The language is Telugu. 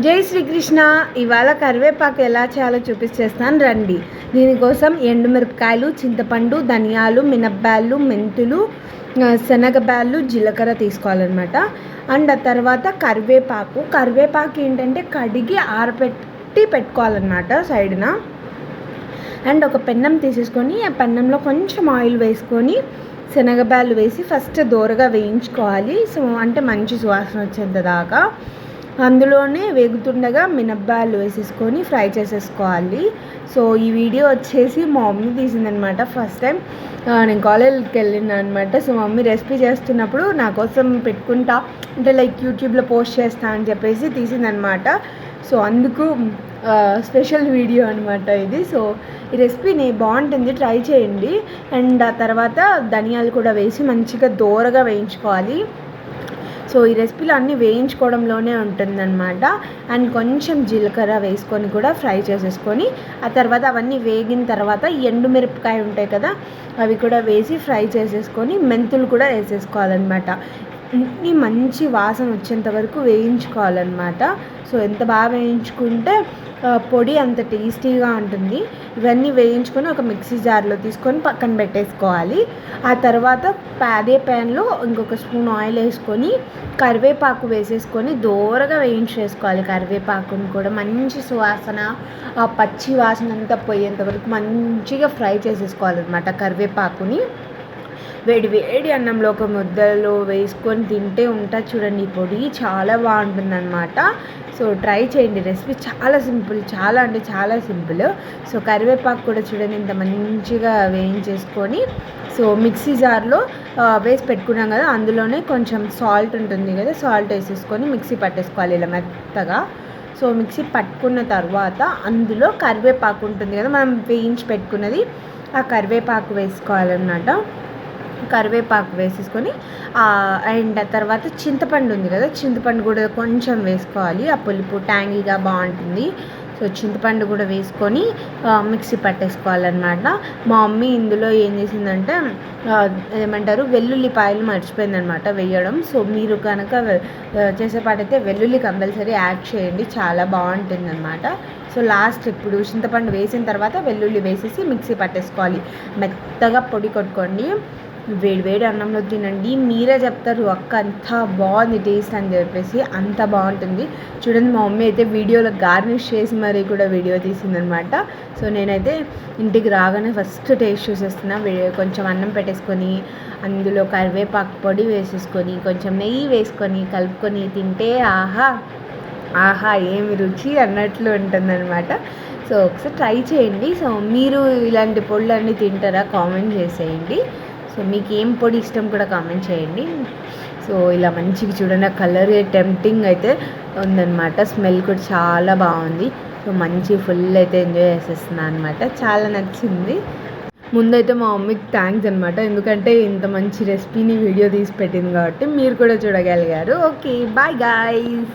జై శ్రీకృష్ణ. ఇవాళ కరివేపాకు ఎలా చేయాలో చూపించేస్తాను రండి. దీనికోసం ఎండుమిరపకాయలు, చింతపండు, ధనియాలు, మినప్పాలు, మెంతులు, శనగబ్యాళ్ళు, జీలకర్ర తీసుకోవాలన్నమాట. అండ్ ఆ తర్వాత కరివేపాకు ఏంటంటే కడిగి ఆరబెట్టి పెట్టుకోవాలన్నమాట సైడ్న. అండ్ ఒక పెన్నం తీసేసుకొని ఆ పెన్నంలో కొంచెం ఆయిల్ వేసుకొని శనగబ్యాళ్ళు వేసి ఫస్ట్ దోరగా వేయించుకోవాలి. సో అంటే మంచి సువాసన వచ్చేంత దాకా అందులోనే వేగుతుండగా మినప్పాలు వేసేసుకొని ఫ్రై చేసేసుకోవాలి. సో ఈ వీడియో వచ్చేసి మా మమ్మీ తీసిందనమాట. ఫస్ట్ టైం నేను కాలేజ్కి వెళ్ళిన అనమాట. సో మమ్మీ రెసిపీ చేస్తున్నప్పుడు నా కోసం పెట్టుకుంటా అంటే లైక్ యూట్యూబ్లో పోస్ట్ చేస్తా అని చెప్పేసి తీసిందనమాట. సో అందుకు స్పెషల్ వీడియో అనమాట ఇది. సో ఈ రెసిపీని బాగుంటుంది, ట్రై చేయండి. అండ్ ఆ తర్వాత ధనియాలు కూడా వేసి మంచిగా దోరగా వేయించుకోవాలి. సో ఈ రెసిపీలో అన్నీ వేయించుకోవడంలోనే ఉంటుందన్నమాట. అండ్ కొంచెం జీలకర్ర వేసుకొని కూడా ఫ్రై చేసేసుకొని ఆ తర్వాత అవన్నీ వేగిన తర్వాత ఎండుమిరపకాయ ఉంటాయి కదా అవి కూడా వేసి ఫ్రై చేసేసుకొని మెంతులు కూడా వేసేసుకోవాలన్నమాట. అన్నీ మంచి వాసన వచ్చేంత వరకు వేయించుకోవాలన్నమాట. సో ఎంత బాగా వేయించుకుంటే పొడి అంత టేస్టీగా ఉంటుంది. ఇవన్నీ వేయించుకొని ఒక మిక్సీ జార్లో తీసుకొని పక్కన పెట్టేసుకోవాలి. ఆ తర్వాత అదే ప్యాన్లో ఇంకొక స్పూన్ ఆయిల్ వేసుకొని కరివేపాకు వేసేసుకొని దోరగా వేయించేసుకోవాలి. కరివేపాకుని కూడా మంచి సువాసన ఆ పచ్చి వాసన అంతా పోయేంత వరకు మంచిగా ఫ్రై చేసేసుకోవాలన్నమాట. కరివేపాకుని వేడి వేడి అన్నంలో ఒక ముద్దలో వేసుకొని తింటే ఉంటుంది చూడండి. ఈ పొడి చాలా బాగుంటుందన్నమాట. సో ట్రై చేయండి. రెసిపీ చాలా సింపుల్, చాలా అంటే చాలా సింపుల్. సో కరివేపాకు కూడా చూడండి ఇంత మంచిగా వేయించేసుకొని సో మిక్సీ జార్లో వేసి పెట్టుకున్నాం కదా అందులోనే కొంచెం సాల్ట్ ఉంటుంది కదా సాల్ట్ వేసేసుకొని మిక్సీ పట్టేసుకోవాలి ఇలా మెత్తగా. సో మిక్సీ పట్టుకున్న తర్వాత అందులో కరివేపాకు ఉంటుంది కదా మనం వేయించి పెట్టుకున్నది ఆ కరివేపాకు వేసుకోవాలన్నమాట. కరివేపాకు వేసేసుకొని అండ్ తర్వాత చింతపండు ఉంది కదా చింతపండు కూడా కొంచెం వేసుకోవాలి. ఆ పులుపు ట్యాంగీగా బాగుంటుంది. సో చింతపండు కూడా వేసుకొని మిక్సీ పట్టేసుకోవాలన్నమాట. మా మమ్మీ ఇందులో ఏం చేసిందంటే ఏమంటారు వెల్లుల్లిపాయలు మర్చిపోయిందనమాట వేయడం. సో మీరు కనుక చేసేపాటైతే వెల్లుల్లి కంపల్సరీ యాడ్ చేయండి, చాలా బాగుంటుందన్నమాట. సో లాస్ట్ ఇప్పుడు చింతపండు వేసిన తర్వాత వెల్లుల్లి వేసేసి మిక్సీ పట్టేసుకోవాలి. మెత్తగా పొడి కొట్టుకోండి. వేడి వేడి అన్నంలో తినండి. మీరే చెప్తారు అక్క అంత బాగుంది టేస్ట్ అని చెప్పేసి, అంత బాగుంటుంది. చూడండి మా మమ్మీ అయితే వీడియోలో గార్నిష్ చేసి మరీ కూడా వీడియో తీసిందనమాట. సో నేనైతే ఇంటికి రాగానే ఫస్ట్ టేస్ట్ చూసేస్తున్నా. కొంచెం అన్నం పెట్టేసుకొని అందులో కరివేపాకు పొడి వేసేసుకొని కొంచెం నెయ్యి వేసుకొని కలుపుకొని తింటే ఆహా ఆహా ఏమి రుచి అన్నట్లు ఉంటుందన్నమాట. సో ఒకసారి ట్రై చేయండి. సో మీరు ఇలాంటి పొడులన్నీ తింటారా కామెంట్ చేసేయండి. సో మీకు ఏం పొడి ఇష్టం కూడా కామెంట్ చేయండి. సో ఇలా మంచిగా చూడండి కలర్ టెంప్టింగ్ అయితే ఉందన్నమాట. స్మెల్ కూడా చాలా బాగుంది. సో మంచి ఫుల్ అయితే ఎంజాయ్ చేసేస్తున్నాను అనమాట. చాలా నచ్చింది. ముందైతే మా మమ్మీకి థ్యాంక్స్ అనమాట, ఎందుకంటే ఇంత మంచి రెసిపీని వీడియో తీసి పెట్టింది కాబట్టి మీరు కూడా చూడగలిగారు. Okay bye guys.